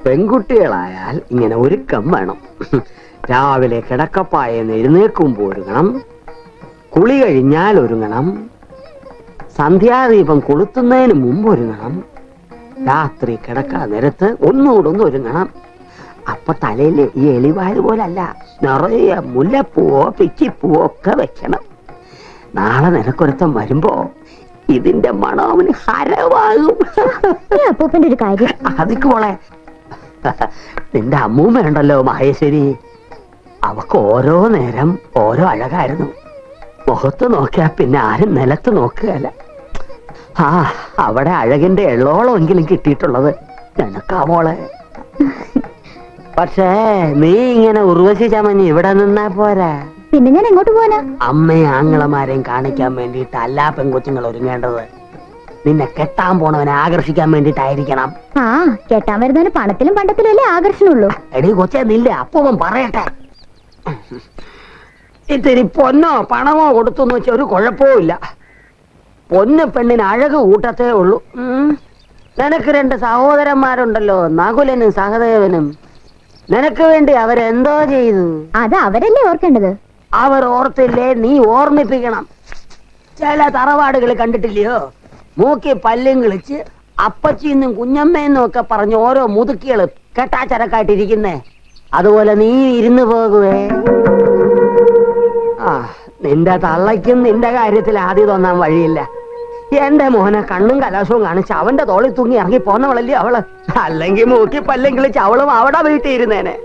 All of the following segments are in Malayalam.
പെൺകുട്ടികളായാൽ ഇങ്ങനെ ഒരുക്കം വേണം. രാവിലെ കിടക്കപ്പായെന്ന് എഴുന്നേൽക്കുമ്പോൾ ഒരുങ്ങണം, കുളി കഴിഞ്ഞാൽ ഒരുങ്ങണം, സന്ധ്യാദീപം കൊളുത്തുന്നതിന് മുമ്പ് ഒരുങ്ങണം, രാത്രി കിടക്കാൻ നേരത്ത് ഒന്നുകൂടൊന്ന് ഒരുങ്ങണം. അപ്പൊ തലയിൽ ഈ എളിവായത് പോലല്ല, നിറയെ മുല്ലപ്പൂവോ പിച്ചിപ്പൂവോ ഒക്കെ വെക്കണം. നാളെ നിനക്കൊരുത്തം വരുമ്പോ ഇതിന്റെ മണം അവന് ഹരവാകും. അപ്പൂപ്പന്റെ ഒരു കാര്യം അതിക്ക് മോളെ, നിന്റെ അമ്മൂമ്മയുണ്ടല്ലോ മഹേശ്വരി, അവക്ക് ഓരോ നേരം ഓരോ അഴകായിരുന്നു. മുഖത്ത് നോക്കിയാ പിന്നെ ആരും നിലത്ത് നോക്കുകയല്ല. അവിടെ അഴകിന്റെ എള്ളോളമെങ്കിലും കിട്ടിയിട്ടുള്ളത് നിനക്കാ മോളെ. പക്ഷേ നീ ഇങ്ങനെ ഉർവശി ചമഞ്ഞ് ഇവിടെ നിന്നാ പോരാ. പിന്നെ ഞാൻ എങ്ങോട്ട് പോവാനാ? അമ്മയും ആങ്ങളമാരെയും കാണിക്കാൻ വേണ്ടിയിട്ട് അല്ല പെൺകൊച്ചുങ്ങൾ ഒരുങ്ങേണ്ടത്. നിന്നെ കെട്ടാൻ പോണവനെ ആകർഷിക്കാൻ വേണ്ടിട്ടായിരിക്കണം. കെട്ടാൻ വരുന്നവന് പണത്തിലും പണ്ടത്തിലും അല്ലേ ആകർഷണുള്ളൂ. എടീ കൊച്ചേ നില്ലേ, അപ്പൂവൻ പറയട്ടെ. ഇത്തിരി പൊന്നോ പണമോ കൊടുത്തു വെച്ചാൽ ഒരു കുഴപ്പവും ഇല്ല. പൊന്ന് പെണ്ണിന് അഴക് കൂട്ടത്തേ ഉള്ളൂ. നിനക്ക് 2 സഹോദരന്മാരുണ്ടല്ലോ, നകുലനും സഹദേവനും. നിനക്ക് വേണ്ടി അവരെന്തോ ചെയ്തു? അത് അവരല്ലേ ഓർക്കേണ്ടത്. അവർ ഓർത്തില്ലേ, നീ ഓർമ്മിപ്പിക്കണം. ചില തറവാടുകൾ കണ്ടിട്ടില്ലയോ, മൂക്കി പല്ലും കിളിച്ച് അപ്പച്ചിന്നും കുഞ്ഞമ്മയെന്നും ഒക്കെ പറഞ്ഞ് ഓരോ മുതുക്കികള് കെട്ടാച്ചരക്കായിട്ടിരിക്കുന്നേ. അതുപോലെ നീ ഇരുന്നു പോകുവേ. നിന്റെ തള്ളയ്ക്കും നിന്റെ കാര്യത്തിൽ ആദ്യം തോന്നാൻ വഴിയില്ല. എന്റെ മോനെ കണ്ണും കലാശവും കാണിച്ച് അവന്റെ തോളിൽ തൂങ്ങി ഇറങ്ങി പോന്നവളല്ലേ അവള്. അല്ലെങ്കിൽ മൂക്കി പല്ലും കിളിച്ച് അവളും അവിടെ വീട്ടിയിരുന്നേനെ.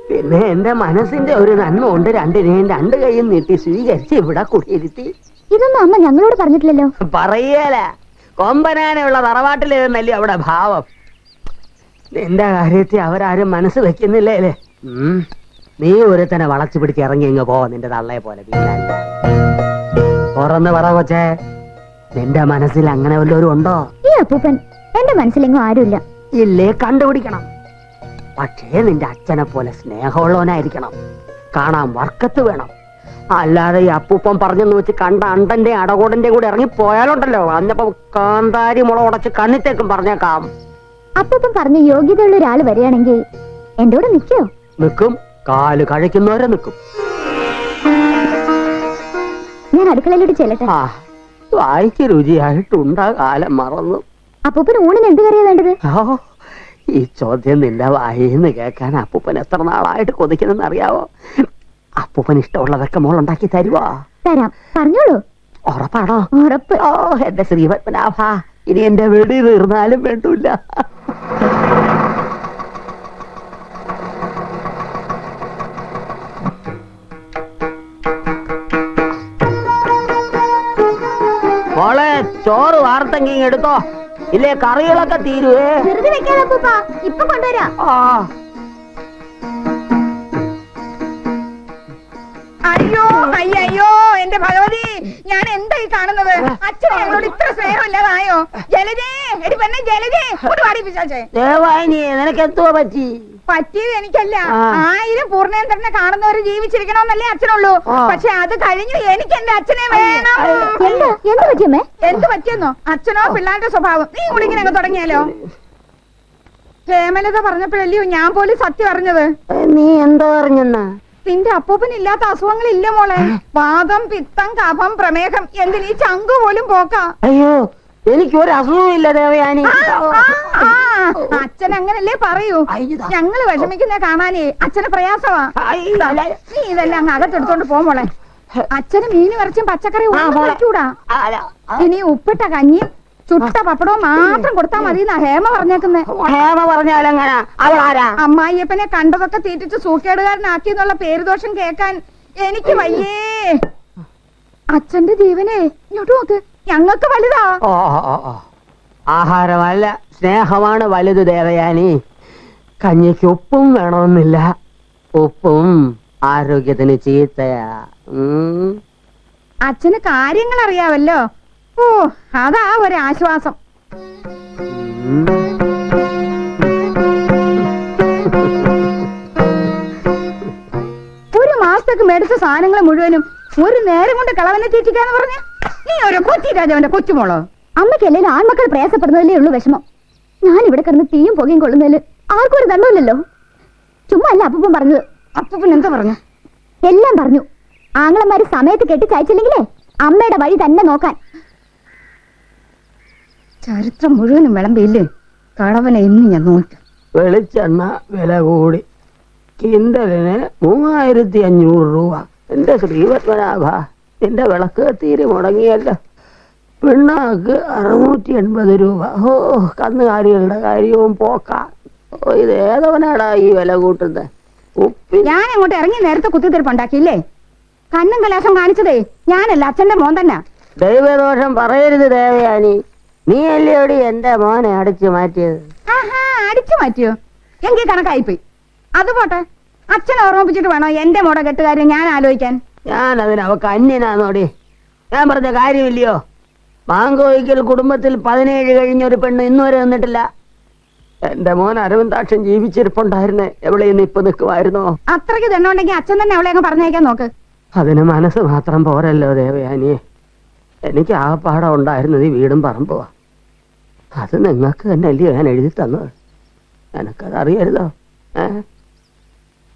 പിന്നെ എന്റെ മനസ്സിന്റെ ഒരു നന്മ കൊണ്ട് രണ്ടിനെയും 2 കൈയും നീട്ടി സ്വീകരിച്ച് ഇവിടെ കുടിയിരുത്തി. ഇതൊന്നും അമ്മ ഞങ്ങളോട് പറഞ്ഞിട്ടില്ലല്ലോ. പറയല, കൊമ്പനാനുള്ള തറവാട്ടിലിരുന്നല്ലേ അവിടെ ഭാവം. നിന്റെ കാര്യത്തിൽ അവരാരും മനസ്സ് വെക്കുന്നില്ലേ. നീ ഒരുത്തനെ വളച്ചു പിടിച്ച് ഇറങ്ങി ഇങ്ങ് പോ, നിന്റെ തള്ളയെ പോലെ. തുറന്ന് പറ കൊച്ചേ, നിന്റെ മനസ്സിൽ അങ്ങനെ വല്ലവരും ഉണ്ടോ? ഈ അപ്പൂപ്പൻ എന്റെ മനസ്സിലെങ്ങും ആരുമില്ല. ഇല്ലേ, കണ്ടുപിടിക്കണം. പക്ഷേ നിന്റെ അച്ഛനെ പോലെ സ്നേഹമുള്ളവനായിരിക്കണം. കാണാൻ വർക്കത്ത് വേണം. അല്ലാതെ ഈ അപ്പൂപ്പൻ പറഞ്ഞെന്ന് വെച്ച് കണ്ട അണ്ടന്റെ അടകോടന്റെ കൂടെ ഇറങ്ങി പോയാലുണ്ടല്ലോ, അന്നപ്പോ കാന്താരി മുള ഉടച്ച് കണ്ണിത്തേക്കും പറഞ്ഞേക്കാം. അപ്പൂപ്പൻ പറഞ്ഞ യോഗ്യതയുള്ള ഒരാള് വരികയാണെങ്കിൽ എന്റെ കൂടെ നിൽക്കോ? നിൽക്കും, കാല് കഴിക്കുന്നവരെ നിൽക്കും. ഞാൻ അടുക്കളയിലോട്ട് ചെല്ലട്ടെ. വായിക്ക് രുചിയായിട്ടുണ്ടാ കാലം മറന്നു. അപ്പൂപ്പൻ ഊണിന് എന്ത് കറിയാ വേണ്ടത്? ഈ ചോദ്യം നിന്റെ വായിന്ന് കേൾക്കാൻ അപ്പൂപ്പൻ എത്ര നാളായിട്ട് കൊതിക്കുന്നെന്ന് അറിയാവോ? അപ്പൂപ്പൻ ഇഷ്ടമുള്ളതൊക്കെ മോൾ ഉണ്ടാക്കി തരുവോ? തരാം, പറഞ്ഞോളൂ. ഉറപ്പാണോ? ഉറപ്പ്. എന്റെ ശ്രീപത്മനാഭ, ഇനി എന്റെ വെടി തീർന്നാലും വേണ്ടൂല്ല. മോളെ, ചോറ് വാർത്തെങ്കി എടുത്തോ, ഇല്ലേ കറികളൊക്കെ തീരുവേ. ഇപ്പൊ കൊണ്ടുവരാം. അയ്യോ അയ്യോ, എന്റെ ഭഗവതി, ഞാൻ എന്തായി കാണുന്നത്? അച്ഛനെ ഞങ്ങളോട് ഇത്ര സ്നേഹമില്ലാതായോ? ജലജേ, എടി പെണ്ണെ ജലജേ, ഒരുപാട് പിശാചേ. നിനക്ക് എന്തോ പറ്റി? പറ്റിയത് എനിക്കല്ല, 1000 പൂർണ്ണേന്ദ്രനെ കാണുന്നവര് ജീവിച്ചിരിക്കണമെന്നല്ലേ അച്ഛനുള്ളൂ. പക്ഷെ അത് കഴിഞ്ഞു എനിക്ക് എന്റെ അച്ഛനെ വേണം. എന്ത് പറ്റിയെന്നോ? അച്ഛനോ പിള്ളേരുടെ സ്വഭാവം. നീ കുളിങ്ങനെ അങ്ങ് തുടങ്ങിയാലോ? ഹേമലത പറഞ്ഞപ്പോഴല്ലയോ ഞാൻ പോലും സത്യം അറിഞ്ഞത്. നീ എന്തോ അറിഞ്ഞെന്നാ? നിന്റെ അപ്പൂപ്പൻ ഇല്ലാത്ത അസുഖങ്ങളില്ല മോളെ. വാദം, പിത്തം, കഫം, പ്രമേഹം, എന്തിനീ ചങ്കു പോലും പോക്കാ. അയ്യോ, എനിക്ക് ഒരു അസുഖമില്ല ദേവയാനി. അച്ഛൻ അങ്ങനല്ലേ പറയൂ. ഞങ്ങള് വിഷമിക്കുന്ന കാണാനേ അച്ഛന് പ്രയാസമാ. നീ ഇതെല്ലാം അങ്ങ് അകത്തെടുത്തോണ്ട് പോ മോളെ. അച്ഛന് മീനും ഇറച്ചും പച്ചക്കറി കഴിക്കൂടാ. ഇനി ഉപ്പിട്ട കഞ്ഞി ചുട്ട പപ്പടവും മാത്രം കൊടുത്താ മതി എന്നാ ഹേമ പറഞ്ഞേക്കുന്നേ. ഹേമ പറഞ്ഞാലെങ്ങനാ? അവളാരാ? അമ്മായിയപ്പനെ കണ്ടതൊക്കെ തീറ്റിച്ച് സൂക്കേടുകാരനാക്കിയെന്നുള്ള പേരുദോഷം കേക്കാൻ എനിക്ക് വയ്യേ. അച്ഛന്റെ ജീവനെ ഇങ്ങോട്ട് നോക്ക്, ഞങ്ങൾക്ക് വലുതാ. ആഹാരമല്ല, സ്നേഹമാണ് വലുത് ദേവയാനി. കഞ്ഞിക്ക് ഉപ്പും വേണമെന്നില്ല. ഉപ്പും ആരോഗ്യത്തിന് ചീത്തയാ. അച്ഛന് കാര്യങ്ങൾ അറിയാവല്ലോ. ഓ, അതാ ഒരാശ്വാസം. ഒരു മാസത്തേക്ക് മേടിച്ച സാധനങ്ങൾ മുഴുവനും ഒരു നേരം കൊണ്ട് കളവനെ തീറ്റിക്കാന്ന് പറഞ്ഞ നീ ഒരു കൊച്ചി രാജാവിന്റെ കൊച്ചുമോളോ? അമ്മയ്ക്കല്ലേ ആൺമക്കൾ പ്രയാസപ്പെടുന്നതല്ലേ ഉള്ളൂ വിഷമം. ഞാൻ ഇവിടെ കിടന്ന് തീയും പുകയും കൊള്ളുന്നതില് ആർക്കും ഒരു ദണ്ണമില്ലല്ലോ. ചുമ്മാ അല്ല അപ്പൂപ്പൻ പറഞ്ഞത്. അപ്പൂപ്പൻ എന്താ പറഞ്ഞു? എല്ലാം പറഞ്ഞു. ആങ്ങളമാര് സമയത്ത് കെട്ടിച്ചയച്ചില്ലെങ്കിലേ അമ്മയുടെ വഴി തന്നെ നോക്കാൻ. ചരിത്രം മുഴുവനും വിളമ്പിയില്ലേ കളവനെ ഇന്ന് ഞാൻ നോക്കാം. വെളിച്ചെണ്ണ വില കൂടി, കിണ്ടലിന് 3500 രൂപ. എന്റെ ശ്രീപത്മനാഭ, നിന്റെ വിളക്ക് തീരെ മുടങ്ങിയല്ലോ. പിണ്ണാക്ക് 680 രൂപ. ഓ, കന്നുകാലികളുടെ കാര്യവും പോക്കാ. ഓ, ഇത് ഏതവനാടാ ഈ വില കൂട്ടുന്നത്? ഞാൻ അങ്ങോട്ട് ഇറങ്ങി നേരത്തെ കുത്തിത്തിരിപ്പുണ്ടാക്കിയില്ലേ? കണ്ണും കലാശം കാണിച്ചതേ ഞാനല്ല, അച്ഛന്റെ മോൻ തന്നെ. ദൈവദോഷം പറയരുത് ദേവയാനി. നീ അല്ലയോടി എന്റെ മോനെ അടിച്ചു മാറ്റിയത്. ആഹാ, അടിച്ചു മാറ്റിയോ? എങ്കിൽ കണക്കായിപ്പോയി. അത് പോട്ടെ, അച്ഛനെ ഓർമ്മിപ്പിച്ചിട്ട് വേണോ എന്റെ മോടെ കെട്ടുകാര്യം ഞാൻ ആലോചിക്കാൻ? ഞാൻ അതിന് അവക്ക് അന്യനാന്നോടി. ഞാൻ പറഞ്ഞ കാര്യമില്ലയോ? മാങ്കോയിക്കൽ കുടുംബത്തിൽ 17 കഴിഞ്ഞൊരു പെണ്ണ് ഇന്നുവരെ നിന്നിട്ടില്ല. എന്റെ മോൻ അരവിന്ദാക്ഷൻ ജീവിച്ചിരിപ്പുണ്ടായിരുന്നേ, എവിടെയെന്ന് ഇപ്പൊ നിൽക്കുമായിരുന്നോ? അത്രയ്ക്ക് തന്നുണ്ടെങ്കിൽ അച്ഛൻ തന്നെ അവളെ അങ്ങ് പറഞ്ഞേക്കാൻ നോക്ക്. അതിന് മനസ്സ് മാത്രം പോരല്ലോ ദേവയാനിയെ. എനിക്ക് ആ പാഠം ഉണ്ടായിരുന്നത് ഈ വീടും പറമ്പുവാ. അത് നിങ്ങൾക്ക് തന്നെ അല്ലയോ ഞാൻ എഴുതി തന്നത്? എനക്കത് അറിയരുതോ?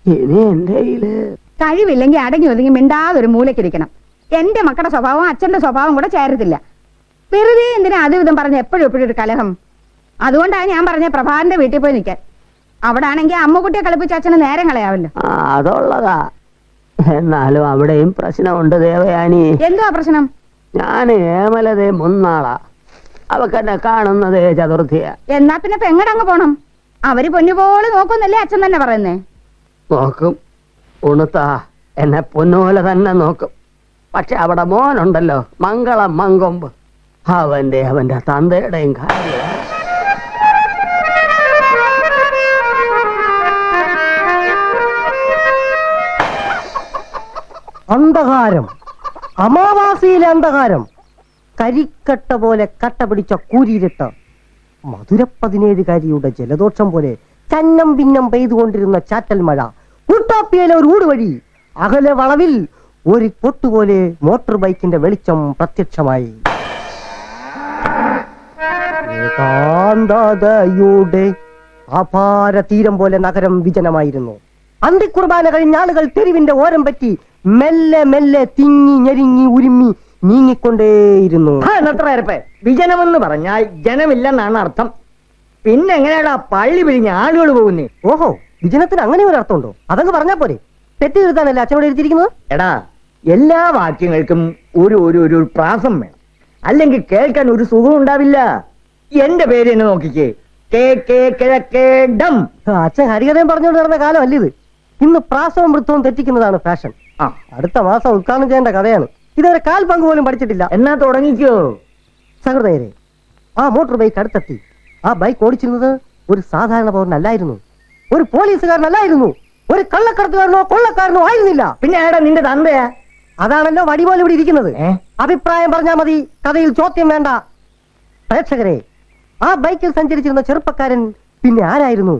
ഇനി എന്റെ കയ്യില് കഴിവില്ലെങ്കിൽ അടങ്ങി ഒതുങ്ങി മിണ്ടാതൊരു മൂലക്കിരിക്കണം. എന്റെ മക്കളുടെ സ്വഭാവം അച്ഛന്റെ സ്വഭാവം കൂടെ ചേരത്തില്ല. വെറുതെ എന്തിനാ അത് വിധം പറഞ്ഞ് എപ്പോഴും എപ്പോഴും ഒരു കലഹം? അതുകൊണ്ടാണ് ഞാൻ പറഞ്ഞ പ്രഭാകരന്റെ വീട്ടിൽ പോയി നിൽക്കാൻ. അവിടെ ആണെങ്കിൽ അമ്മുകുട്ടിയെ കളിപ്പിച്ച അച്ഛന് നേരം കളയാവല്ലോ. അതുള്ളതാ. എന്നാലും അവിടെയും പ്രശ്നമുണ്ട് ദേവയാനി. എന്തുവാ പ്രശ്നം? ഞാൻ ഏമലതേ മുന്നാളാ, അവക്കെന്നെ കാണുന്നതേ ചതുർത്ഥിയ. എന്നാ പിന്നെ പെങ്ങടങ്ങ് പോണം. അവര് പൊന്നുപോലെ നോക്കുന്നല്ലേ അച്ഛൻ തന്നെ പറയുന്നേ? നോക്കും, ഉണുത്താ എന്നെ പൊന്നുപോലെ തന്നെ നോക്കും. പക്ഷെ അവിടെ മോനുണ്ടല്ലോ, മംഗളം മങ്കൊമ്പ്, അവന്റെ തന്തയുടെയും കാര്യം. അന്ധകാരം, അമാവാസിയിലെ അന്ധകാരം, കരിക്കട്ട പോലെ കട്ട പിടിച്ച കൂരിരുട്ട്, മധുര 17കാരിയുടെ ജലദോഷം പോലെ ചന്നം ഭിന്നം പെയ്തുകൊണ്ടിരുന്ന ചാറ്റൽ മഴ, ഉട്ടോപ്പിയയിലെ ഒരു ഊടുവഴി, അകലെ വളവിൽ ഒരു പൊട്ടുപോലെ മോട്ടോർ ബൈക്കിന്റെ വെളിച്ചം പ്രത്യക്ഷമായി. ഏകാന്തതയുടെ അപാര തീരം പോലെ നഗരം വിജനമായിരുന്നു. അന്തിക്കുർബാന കഴിഞ്ഞ ആളുകൾ തെരുവിന്റെ ഓരം പറ്റി മെല്ലെ മെല്ലെ തിങ്ങി ഞെരുങ്ങി ഉരുമ്മി നീങ്ങിക്കൊണ്ടേയിരുന്നു. വിജനമെന്ന് പറഞ്ഞാൽ ജനമില്ലെന്നാണ് അർത്ഥം. പിന്നെ എങ്ങനെയാടാ പള്ളി പിരിഞ്ഞ് ആളുകൾ പോകുന്നേ? ഓഹോ, വിജനത്തിന് അങ്ങനെ ഒരു അർത്ഥമുണ്ടോ? അതങ്ങ് പറഞ്ഞാ പോരെ. തെറ്റ് തീർത്താനല്ലേ അച്ഛനോട് എഴുതിയിരിക്കുന്നത്? എടാ, എല്ലാ വാക്യങ്ങൾക്കും ഒരു ഒരു ഒരു പ്രാസം വേണം, അല്ലെങ്കിൽ കേൾക്കാൻ ഒരു സുഖം ഉണ്ടാവില്ല. എന്റെ പേര് എന്നെ നോക്കിക്കേ, കിഴക്കേടം. അച്ഛൻ ഹരികഥയും പറഞ്ഞുകൊണ്ട് നടന്ന കാലം അല്ല ഇത്. ഇന്ന് പ്രാസവും വൃത്തവും തെറ്റിക്കുന്നതാണ് ഫാഷൻ. അടുത്ത മാസം ഉദ്ഘാടനം ചെയ്യേണ്ട കഥയാണ്. ഇതുവരെ കാൽ പങ്ക് പോലും പഠിച്ചിട്ടില്ല. എന്നാ തുടങ്ങിക്കോ. സഹൃദയരെ, ആ മോട്ടോർ ബൈക്ക് അടുത്തെത്തി. ആ ബൈക്ക് ഓടിച്ചിരുന്നത് ഒരു സാധാരണ പൗരനല്ലായിരുന്നു, ഒരു പോലീസുകാരനല്ലായിരുന്നു, ഒരു കള്ളക്കടത്തുകാരനോ കൊള്ളക്കാരനോ ആയിരുന്നില്ല. പിന്നെ ആടാ നിന്റെ തന്തയാ? അതാണല്ലോ വടി പോലെ ഇവിടെ ഇരിക്കുന്നത്. അഭിപ്രായം പറഞ്ഞാൽ മതി, കഥയിൽ ചോദ്യം വേണ്ട. പ്രേക്ഷകരെ, ആ ബൈക്കിൽ സഞ്ചരിച്ചിരുന്ന ചെറുപ്പക്കാരൻ പിന്നെ ആരായിരുന്നു?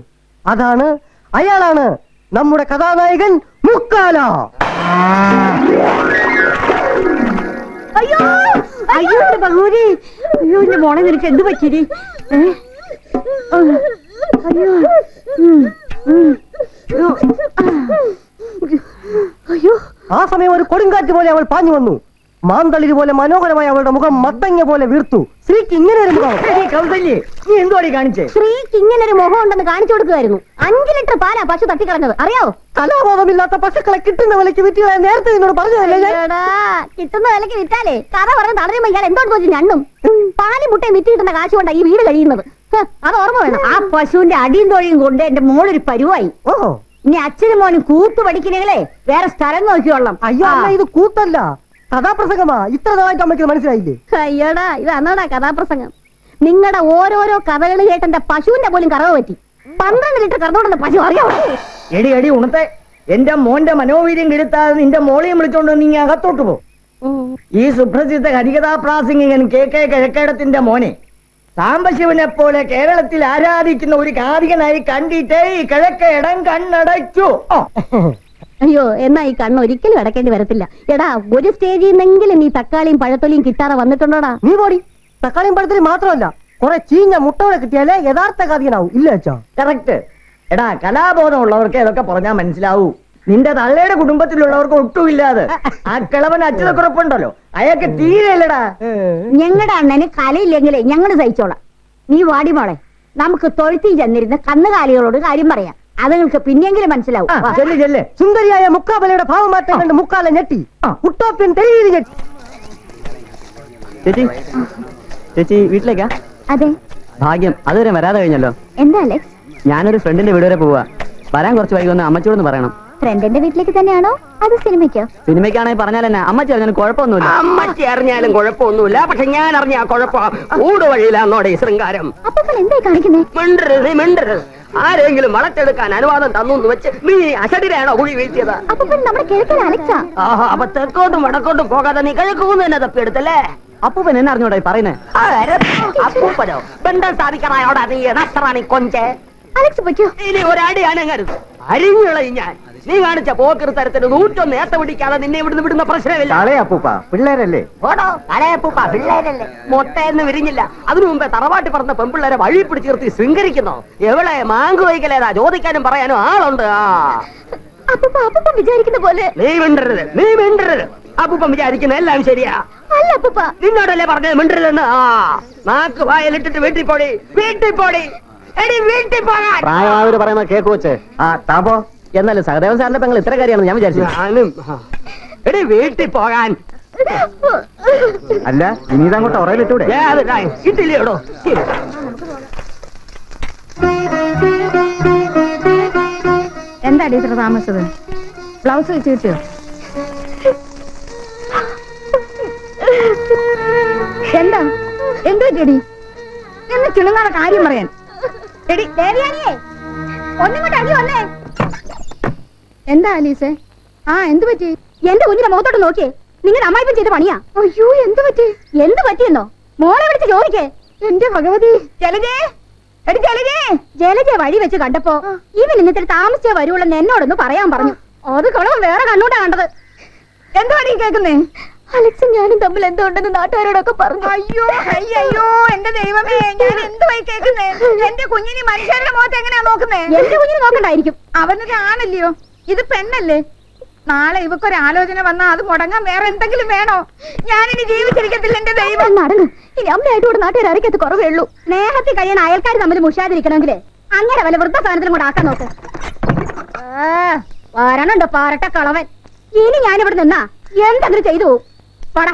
അയാളാണ് നമ്മുടെ കഥാനായകൻ മുക്കാല. അയ്യോ അയ്യോ ഭഗവതി, അയ്യോ എന്റെ മോളെ നിനക്ക് എന്ത് പറ്റിരി? അയ്യോ അയ്യോ, ആ സമയം ഒരു കൊടുങ്കാറ്റ് പോലെ അവൾ പാഞ്ഞു വന്നു. മാന്തളിര് പോലെ മനോഹരമായ അവളുടെ മുഖം മത്തങ്ങ പോലെ വീർത്തു. സ്ത്രീക്ക് ഇങ്ങനെ ഒരു മുഖം. കൗസല്യേ, നീ എന്തോടി കാണിച്ചേ? സ്ത്രീക്ക് ഇങ്ങനെ ഒരു മുഖം ഉണ്ടെന്ന് കാണിച്ചു കൊടുക്കുമായിരുന്നു. 5 ലിറ്റർ പാലാ പശു തട്ടിക്കളഞ്ഞത്, അറിയാവോ? കലാബോധമില്ലാത്ത പശുക്കളെ കിട്ടുന്ന വിലക്ക് വിറ്റ് നേരത്തെ എന്നോട് പറഞ്ഞതല്ലേ? കിട്ടുന്ന വിലക്ക് വിറ്റാലേ കഥ പറഞ്ഞ് തളരുമ്പോ ഇയാൾ എന്തോട് വെച്ച് ഞണ്ണും. പാലും മുട്ടയും വിറ്റ് കിട്ടുന്ന കാശ് കൊണ്ടാ ഈ വീട് കഴിയുന്നത്. അത് ഓർമ്മ വേണം. ആ പശുവിന്റെ അടിയും തൊഴിയും കൊണ്ട് എന്റെ മോളൊരു പരുവായി. ഓഹോ, ഇനി അച്ഛനും മോനും കൂത്തു പഠിക്കണേ വേറെ സ്ഥലം നോക്കിയോളാം. അയ്യോ അമ്മ, ഇത് കൂത്തല്ല, കഥാപ്രസംഗമാ. ഇത്ര നാളായിട്ട് അമ്മയ്ക്ക് മനസ്സിലായില്ലേ? അയ്യടാ, ഇതാണോടാ കഥാപ്രസംഗം? നിങ്ങളുടെ ഓരോരോ കഥകൾ കേട്ട് എന്റെ പശുവിന്റെ പോലും കറവ് പറ്റി. 12 ലിറ്റർ കറന്നോടുന്ന പശു, അറിയാമോ? എടി ഉണത്തെ, എന്റെ മോന്റെ മനോവീര്യം കെടുത്താതെ നിന്റെ മോളെയും വിളിച്ചോണ്ട് നീ അകത്തോട്ട് പോ. ഈ സുപ്രസിദ്ധ ഹരികഥാപ്രാസംഗികൻ കെ കിഴക്കേടത്തിന്റെ മോനെ സാംബശിവനെ പോലെ കേരളത്തിൽ ആരാധിക്കുന്ന ഒരു കാതികനായി കണ്ടിട്ടേ ഈ കിഴക്കേടം കണ്ണടച്ചു. അയ്യോ, എന്നാ ഈ കണ്ണ് ഒരിക്കലും അടക്കേണ്ടി വരത്തില്ല. എടാ, ഒരു സ്റ്റേജിൽ നിന്നെങ്കിലും നീ തക്കാളിയും പഴത്തൊലിയും കിട്ടാതെ വന്നിട്ടുണ്ടോടാ? നീ പോടി. തക്കാളിയും പഴത്തൊലി മാത്രമല്ല, കുറെ ചീഞ്ഞ മുട്ടകളെ കിട്ടിയാലേ യഥാർത്ഥ കഥയനാവും ഇല്ല അച്ഛാ? കറക്റ്റ്. എടാ, കലാബോധം ഉള്ളവർക്ക് ഇതൊക്കെ പറഞ്ഞാൽ മനസ്സിലാവൂ. നിന്റെ തള്ളയുടെ കുടുംബത്തിലുള്ളവർക്ക് ഒട്ടുമില്ലാതെ. ആ കിളവൻ അച്ഛനക്കുറപ്പുണ്ടല്ലോ, അയാൾക്ക് തീരെയല്ലടാ. ഞങ്ങളുടെ അണ്ണന് കലയില്ലെങ്കിലേ ഞങ്ങൾ സഹിച്ചോളാം. നീ വാടി മോളെ, നമുക്ക് തൊഴുത്തി ചെന്നിരുന്ന് കന്നുകാലികളോട് കാര്യം പറയാം. അതുങ്ങൾക്ക് പിന്നെങ്കിലും മനസ്സിലാവും. വാ. ചെല്ല് ചെല്ല്. സുന്ദരിയായ മുക്കാബലയുടെ ഭാവമാറ്റം കണ്ട് മുക്കാലെ ഞെട്ടി. ഉട്ടോപ്യൻ തെളിവിൽ ഞെട്ടി. ചേച്ചി ചേച്ചി വീട്ടിലേക്കാ? അതെ, ഭാഗ്യം, അതുവരെ വരാതെ കഴിഞ്ഞല്ലോ. എന്താ അലക്സ്? ഞാനൊരു ഫ്രണ്ടിന്റെ വീട് വരെ പോവാ. വരാൻ കുറച്ച് വൈകുമെന്ന് അമ്മച്ചോടൊന്ന് പറയണം. ഫ്രണ്ടിന്റെ വീട്ടിലേക്ക് തന്നെയാണോ അത് സിനിമയ്ക്കോ? സിനിമയ്ക്കാണെങ്കിൽ പറഞ്ഞാൽ തന്നെ അമ്മച്ചി അറിഞ്ഞാൽ കുഴപ്പമൊന്നുമില്ല. അമ്മച്ചി അറിഞ്ഞാലും കുഴപ്പമൊന്നുമില്ല, പക്ഷെ ഞാൻ അറിഞ്ഞാ കുഴപ്പം. ഊട് വഴിയിലാന്നോടെ ഈ ശൃംഗാരം. അപ്പൊ എന്തായി കാണിക്കുന്നേ? മിണ്ടരുത്, നീ മിണ്ടരുത്. ആരെങ്കിലും വളർത്തെടുക്കാൻ അനുവാദം തന്നു വെച്ച് നീ അശടിരാണോ കുഴി വീഴ്ത്തിയത്? അപ്പൊ നമ്മുടെ കിഴക്കൻ അലക്സാ? ആഹാ, അപ്പൊ തെക്കോട്ടും വടക്കോട്ടും പോകാതെ നീ കിഴക്കൂന്ന് തന്നെ തപ്പിയെടുത്തല്ലേ? അപ്പൂപ്പൻ എന്നെ അറിഞ്ഞോടാ ഈ പറയുന്നേ? അപ്പൂപ്പനോ? ബന്ധം സ്ഥാപിക്കാനായോടാ നീ നസ്രാണി കൊഞ്ചേ? അലക്സ് പൊയ്ക്കോ. ഇനി ഒരടിയാണ് കരുത്, അരിഞ്ഞുകളയും ഞാൻ. നീ കാണിച്ച പോക്കൃത്തരത്തിന് 101 ഏത്ത പിടിക്കാതെ നിന്നെ ഇവിടുന്ന് വിടുന്ന പ്രശ്നമില്ല. അപ്പൂപ്പ, പിള്ളേരല്ലേ? ഓടോ കലയപ്പൂപ്പ, പിള്ളേരല്ലേ? മൊട്ടയെന്ന് വിരിഞ്ഞില്ല. അതിനു മുമ്പേ തറവാട്ടി പറഞ്ഞ പെമ്പിള്ളേരെ വഴി പിടിച്ച് നിർത്തി ശൃംഗരിക്കുന്നോ? എവിടെ മാങ്കു വൈകലേതാ? ചോദിക്കാനും പറയാനും ആളുണ്ട്. അപ്പൂപ്പ വിചാരിക്കുന്ന പോലെ. നീ മിണ്ടരുത്, നീ മിണ്ടരുത്. അപ്പൂപ്പൻ വിചാരിക്കുന്ന എല്ലാം ശരിയാ. അല്ല അപ്പൂപ്പ, നിന്നോടല്ലേ പറഞ്ഞത് മിണ്ടരുതെന്ന്? നാക്ക് വായലിട്ടിട്ട് വീട്ടിൽ പോടി, വീട്ടിൽ പോടി, എടി വീട്ടിൽ പോകാൻ. പ്രായമായവര് പറയുന്ന കേക്ക് വെച്ച് താപോ. എന്നാലും സഹദേവൻ സാറിന്റെ പെങ്ങൾ ഇത്ര കാര്യമാണ് ഞാൻ വിചാരിച്ചു. ഞാനും എടി വീട്ടിൽ പോകാൻ. അല്ല, ഇനി ഇതങ്ങോട്ട് ഉറയിലിട്ടൂടെ? ഇട്ടില്ലയോടോ? എന്താടി ഇത്ര താമസിച്ചത്? ബ്ലൗസ് വെച്ച് കിട്ടിയോ? എന്താ എന്ത് പറ്റിയടി? എന്ന് ചിണുങ്ങാതെ കാര്യം പറയാൻ. എടി ദേവയാനിയേ, ഒന്നിങ്ങോട്ട് അടി വന്നേ. എന്താ ആലീസേ? ആ, എന്ത് പറ്റി? എന്റെ കുഞ്ഞിന്റെ മുഖത്തോട്ട് നോക്കിയേ. നിങ്ങളുടെ അമ്മായിപ്പം ചെയ്ത പണിയാ. അയ്യോ, എന്ത് പറ്റി? എന്ത് പറ്റിയെന്നോ? മോളെ വിളിച്ച് ചോദിക്കേ. എന്റെ ഭഗവതി. ജലജേ, എടി ജലജേ. ജലജ വഴി വെച്ച് കണ്ടപ്പോ ഇവൻ ഇന്നത്തെ താമസിച്ചേ വരുള്ളെന്ന് എന്നോടൊന്ന് പറയാൻ പറഞ്ഞു. അത് കളവ് വേറെ കണ്ണൂട്ടാ കണ്ടത്. എന്തുവാടി കേൾക്കുന്നേ? അലക്സും ഞാനും തമ്മിൽ എന്തോ ഉണ്ടെന്ന് നാട്ടുകാരോടൊക്കെ പറഞ്ഞു. അയ്യോ അയ്യോ, എന്റെ ദൈവമേ, ഞാൻ എന്തുവായി കേൾക്കുന്നേ? എന്റെ കുഞ്ഞിനി മനുഷ്യരുടെ മുഖത്ത് എങ്ങനെയാ നോക്കുന്നേ? എന്റെ കുഞ്ഞിന് നോക്കണ്ടായിരിക്കും. അവനൊരു ആണല്ലയോ, ഇത് പെണ്ണല്ലേ? നാളെ ഇവക്കൊരു ആലോചന വന്നാ അത് മുടങ്ങാൻ വേറെ എന്തെങ്കിലും വേണോ? ഞാനിനി ജീവിച്ചിരിക്കത്തില്ല എന്റെ ദൈവം. നടങ്ങ്. ഇനി അമ്മയായിട്ട് കൂടെ നാട്ടുകാർ അറിയിക്കത്ത് കുറവേ ഉള്ളൂ. സ്നേഹത്തിൽ കഴിയാൻ അയൽക്കാർ തമ്മിൽ മുഷാതിരിക്കണമെങ്കിലേ അങ്ങനെ വല്ല വൃദ്ധസാധനത്തിലും കൂടെ ആക്കാൻ നോക്ക്. വരണുണ്ടോ പാരട്ട കളവൻ. ഇനി ഞാനിവിടെ നിന്നാ എന്തെങ്കിലും ചെയ്തു പോവും. പോടാ.